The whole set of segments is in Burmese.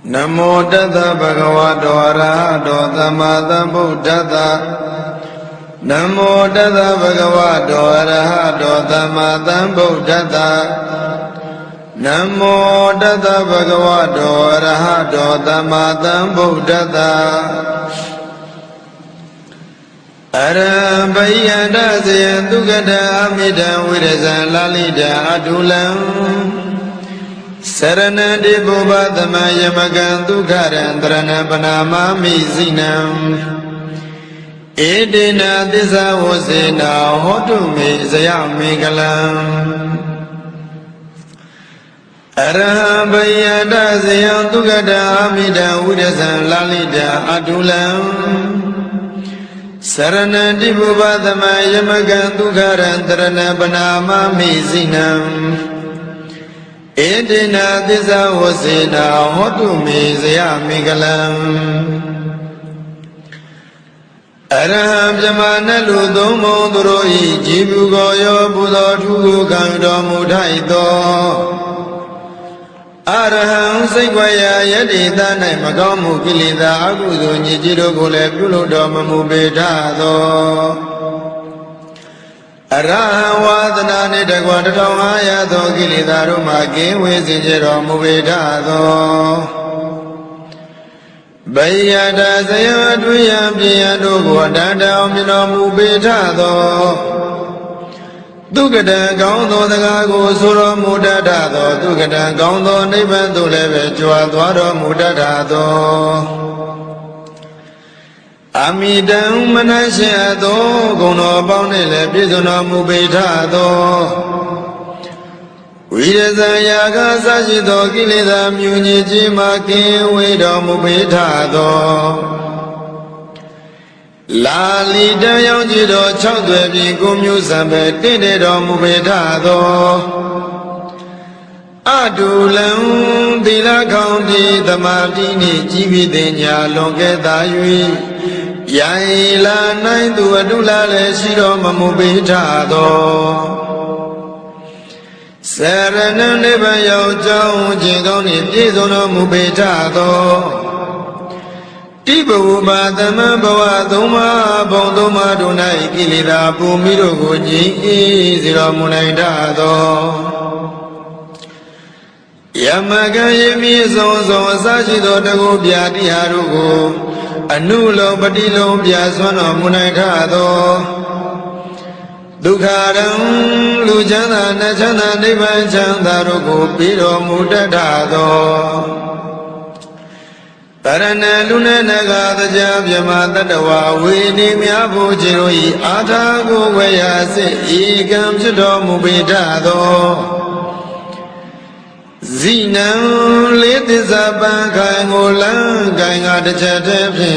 Namo Tassa Bhagavato Arahato Samma Sambuddhassa Namo Tassa Bhagavato Arahato Samma Sambuddhassa Namo Tassa Bhagavato Arahato Samma Sambuddhassa Arabhayata Sayadukata Amida Virasa Lalita Adulam Saranadi Bhubadama Yamagan Dukharandrana Panamami Zinam Edina Disa Vosena Hotumi Sayamikalam Arabhayata Sayadukata Amida Virasa Lalita Adulam Saranadi Bhubadama Yamagan Dukharandrana Panamami Zinam Edina Disa Vosena Hotumi Sayamikalam Araham Jamana Ludomo Duroi Jibu Goyo Buddha Tugu Kando Mudhaito Araham Saigwaya Yadita Naimagamu Kilida Agudu Nijiro Gule Puludo Mubedado Arahavadana Nidagwadato Hayato Gilidaru Maki Wizinjiro Mubedado Bayada Sayaduyam Piyadu Guadada Omino Mubedado Dukada Gaundo Dagago Suro Mudadado Dukada Gaundo Nibandu Leve Chuadwaro Mudadado Amidam Manashado Gono Bonele Pizuno Mubedado Vidyayaga Sajido Gilida Muniji Maki Wido Mubedado Lalida Yonjido Chadwebi Gumyu Sambe Tidido Mubedado Adulam Dila County Damadini Jibidenya Longeta Yui Yaila Naindu Adula Shiro Mamubedado Serena Nebayo Joe Jingoni Pizono Mubedado Tibu Badama Bawaduma Bondoma Dunai Kilida Pumiro Guji Zero Munaidado Yamaga Yemi Zonzo Sajido Dago Biadi Harugo Anulo Badilo Biaswano Munaidado Dukharam Lujana Nachana Nivan Chandarugo Piro Mudadado Parana Luna Naga Javyama Tadawa Vini Miabu Jiroi Atago Vayase Igam Chido Mubedado Zinam Litizaba Kangola Ganga de Chatepe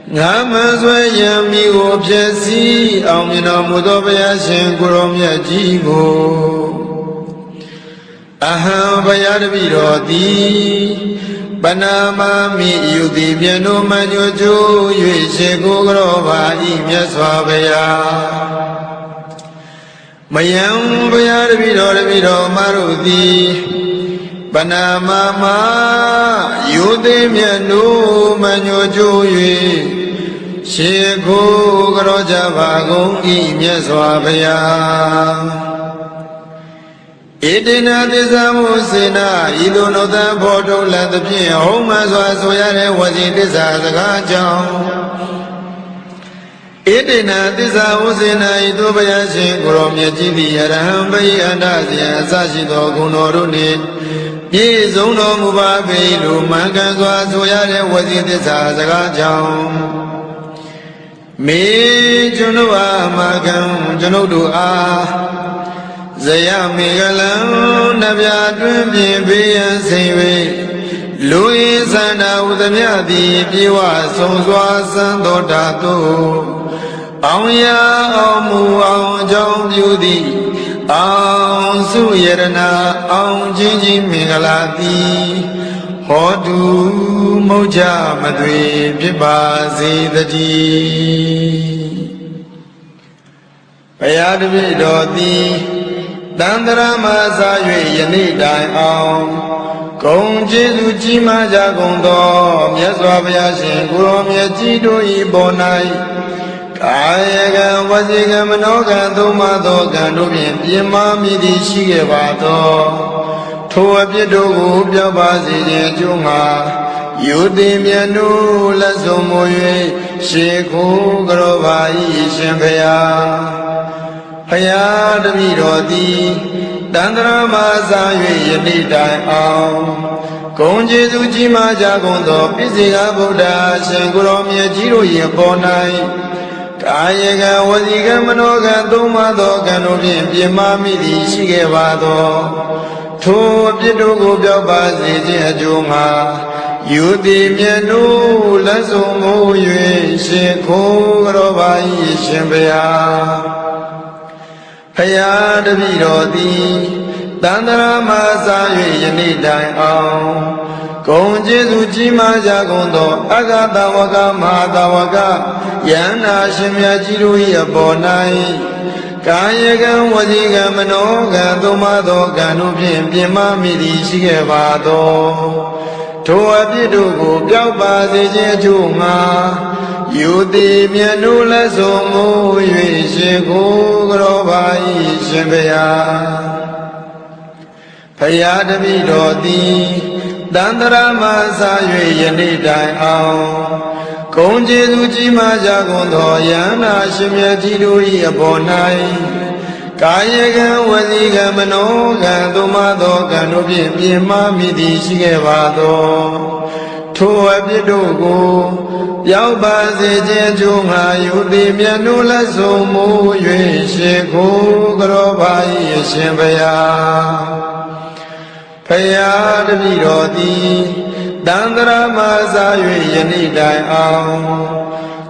Namazwa Yami Opjesi Amina Mudobaya Shenkuromya Jigo Aha Bayadvirodi Banama Mi Yudi Biano Manyojo Yuishego Grova Imyaswabaya Mayam Bayadvido Marudi Banama Yudi Biano Manyojo Shego Grojavago Imyaswabaya Edina Dizamosina, Idonoda Bodo Latapin, Homas Soyare was in this Azagajam. Edina Dizamosina, Idobayashi, Goromia Jibi, Arahambay and Asia, Sashido Gunoruni, Yizono Mubabe, Lumanganzwa Soyare was in this Azagajam. Me Junua Magam, Junodua. Zayamigalam Nabya Dwimbi Biyan Siwe Louis Sana Udamyadi Piwa Sonswa Sandotato Auya Amu Aung Jong Beauty Aung Suyerana Aung Jinji Migalati Hodu Moja Madwi Pibazi Dati Payadvi Doti တန်တရာမစား၍ယနေ့တိုင်အောင်ဂုံကျေးဇူးကြီးမားကြကုန်သောမြတ်စွာဘုရားရှင်ကိုရောမြတ်ကြီးတို့၏ပေါ်၌ကာယကံဝစီကံမနောကံသုံးပါးသောကံတို့ဖြင့်ပြင်းမာမိသည်ရှိခဲ့ပါသောထိုအပြစ်တို့ကိုပြောက်ပါစေခြင်းအကျိုးငှာယူသည်မြတ်နိုးလက်ဆုံးမူ၍ရှေခိုးကြောပါ၏ရှင်ဘုရားဖယားတပည့်တော်သည်တန်တရာမစား၍ယနေ့တိုင်အောင်ဂုံကျေးဇူးကြီးမားကြကုန်သောပိစိကဗုဒ္ဓရှင်ကိုရောမြတ်ကြီးတို့၏ပေါ်၌ကာယကံဝစီကံမနောကံသုံးပါးသောကံတို့ဖြင့်ပြင်းမာမိသည်ရှိခဲ့ပါသောထိုအပြစ်တို့ကိုပြောက်ပါစေခြင်းအကျိုးငှာယူသည်မြတ်နိုးလက်ဆုံးမူ၍ရှင်ခိုးကြောပါ၏ရှင်ဘုရားဖယားတပည့်တော်သည်တန်တရာမစား၍ယနေ့တိုင်အောင်ဂုံကျေးဇူးကြီးမားကြကုန်သောအဂတဝကမဟာတဝကယန္နာရှင်မြတ်ကြီးတို့၏အပေါ်၌ကာယကံဝစီကံမနောကံသုံးပါးသောကံတို့ဖြင့်ပြင်းမာမိသည်ရှိခဲ့ပါသောထိုအပြစ်တို့ကိုပြောက်ပါစေခြင်းအကျိုးငှာယူသည်မြတ်နိုးလက်ဆုံးမူ၍ရှင်ကိုကြောပါ၏ရှင်ဘုရားဖယားတပည့်တော်သည်တန်တရာမစား၍ယနေ့တိုင်အောင်ဂုံကျေးဇူးကြီးမားကြကုန်သောယန္နာရှင်မြတ်ကြီးတို့၏အပေါ်၌ကာယကံဝစီကံမနောကံသုံးပါးသောကံတို့ဖြင့်ပြင်းမာမိသည်ရှိခဲ့ပါသောထိုအပြစ်တို့ကိုပြောက်ပါစေခြင်းအကျိုးငှာယူသည်မြတ်နိုးလက်ဆုံးမူ၍ရှေခိုးကြောပါ၏ရှင်ဘုရားဖယားတပည့်တော်သည်တန်တရာမစား၍ယနေ့တိုင်အောင်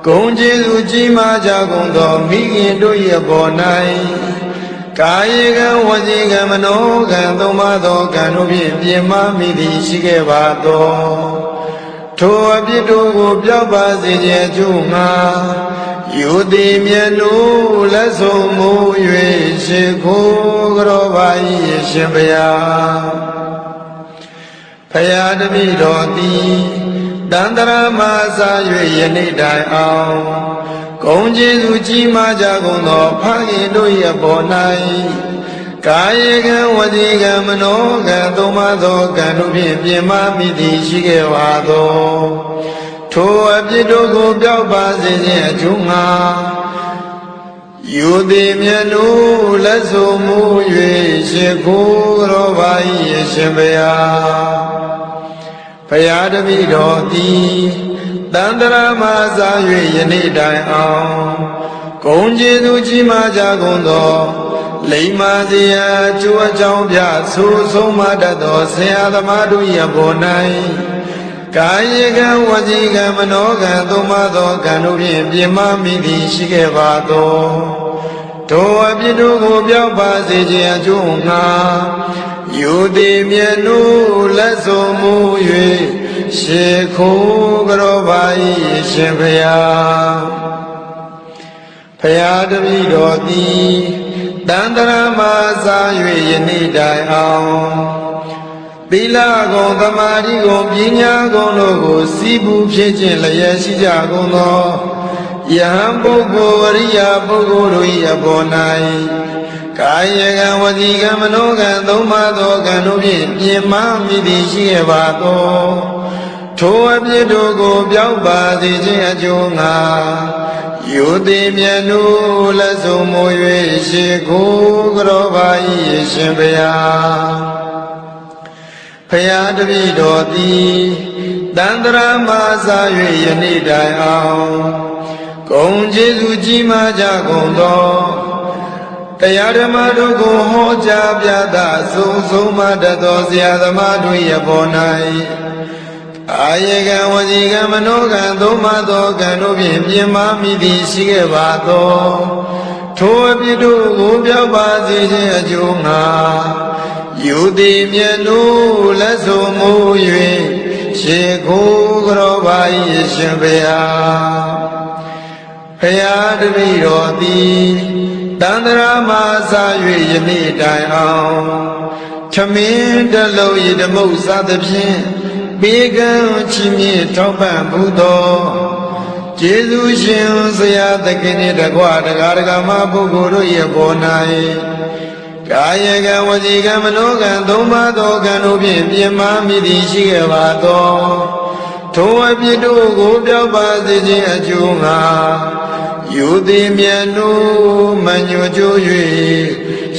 ဂုံကျေးဇူးကြီးမားကြကုန်သောမိခင်တို့၏အပေါ်၌ကာယကံဝစီကံမနောကံသုံးပါးသောကံတို့ဖြင့်ပြင်းမာမိသည်ရှိခဲ့ပါသောထိုအပြစ်တို့ကိုပြောက်ပါစေခြင်းအကျိုးငှာယူသည်မြတ်နိုးလက်ဆုံးမူ၍ရှေခိုးကြောပါ၏ရှင်ဘုရားဖယားတပည့်တော်သည်တန်တရာမစား၍ယနေ့တိုင်အောင်ဂုံကျေးဇူးကြီးမားကြကုန်သောဖခင်တို့၏အပေါ်၌ကာယကံဝစီကံမနောကံသုံးပါးသောကံတို့ဖြင့်ပြင်းမာမိသည်ရှိခဲ့ပါသောထိုအပြစ်တို့ကိုပြောက်ပါစေခြင်းအကျိုးငှာယူသည်မြတ်နိုးလက်ဆုံးမူ၍ရှေခိုးကြောပါ၏ရှင်ဘုရားဖယားတပည့်တော်သည်တန်တရာမစား၍ယနေ့တိုင်အောင်ဂုံကျေးဇူးကြီးမားကြကုန်သောလိမ္မာစရာကျိုးအကြောင်းပြဆိုဆုံးမတတ်သောဆရာသမားတို့၏အပေါ်၌ကာယကံဝစီကံမနောကံသုံးပါးသောကံတို့ဖြင့်ပြင်းမာမိသည်ရှိခဲ့ပါသောထိုအပြစ်တို့ကိုပြောက်ပါစေခြင်းအကျိုးငှာယူသည်မြတ်နိုးလက်ဆုံးမူ၍ရှေခိုးကြောပါ၏ရှင်ဘုရားဖယားတပည့်တော်သည်တန်တရာမစား၍ယနေ့တိုင်အောင်သီလဂုဏ်သမာဓိဂုဏ်ပညာဂုဏ်တို့ကိုစီးပူးဖြစ်ခြင်းလျက်ရှိကြကုန်သောယဟန်ပုဂ္ဂိုလ်အရိယာပုဂ္ဂိုလ်တို့၏အပေါ်၌ကာယကံဝစီကံမနောကံသုံးပါးသောကံတို့ဖြင့်ပြင်းမာမိသည်ရှိခဲ့ပါသောထိုအပြစ်တို့ကိုပြောက်ပါစေခြင်းအကျိုးငှာယူသည်မြတ်နိုးလက်ဆုံးမူ၍ရှေခိုးကြောပါ၏ရှင်ဘုရားဖယားတပည့်တော်သည်တန်တရာမစား၍ယနေ့တိုင်အောင်ဂုံကျေးဇူးကြီးမားကြကုန်သောတရားဓမ္မတို့ကိုဟောကြားပြသဆုံးမတတ်သောဆရာသမားတို့၏အပေါ်၌အာယေကံဝစီကံမနောကံသုံးပါးသောကံတို့ဖြင့်ပြင်းမာမိသည်ရှိခဲ့ပါသောထိုအပြစ်တို့ကိုပြောက်ပါစေခြင်းအကျိုးငှာယူသည်မြတ်နိုးလက်ဆုံးမူ၍ရှေခိုးကြောပါ၏ရှင်ဘုရားဖယားတပည့်တော်သည်တ တန္တရာမှာစား၍ယနေ့တိုင်အောင်ထမင်းတလုံးဤဓမုတ်စားသဖြင့်ဘေကံချီးမြှင့်ထောက်ပံ့မှုသောကျေးဇူးရှင်ဆရာသခင်နှင့်တကွတရားဓမ္မပုဂ္ဂိုလ်တို့၏ပေါ်၌ကာယကံဝစီကံမနောကံသုံးပါးသောကံတို့ဖြင့်ပြင်မာမိသည်ရှိခဲ့ပါသောထိုအပြစ်တို့ကိုပြောက်ပါစေခြင်းအကျိုးငှာယူသည်မြတ်တို့မညွတ်ကြွ၍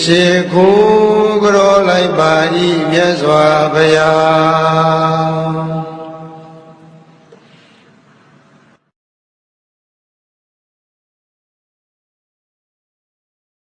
ရှေခိုးကြောလိုက်ပါ၏မြတ်စွာဘုရား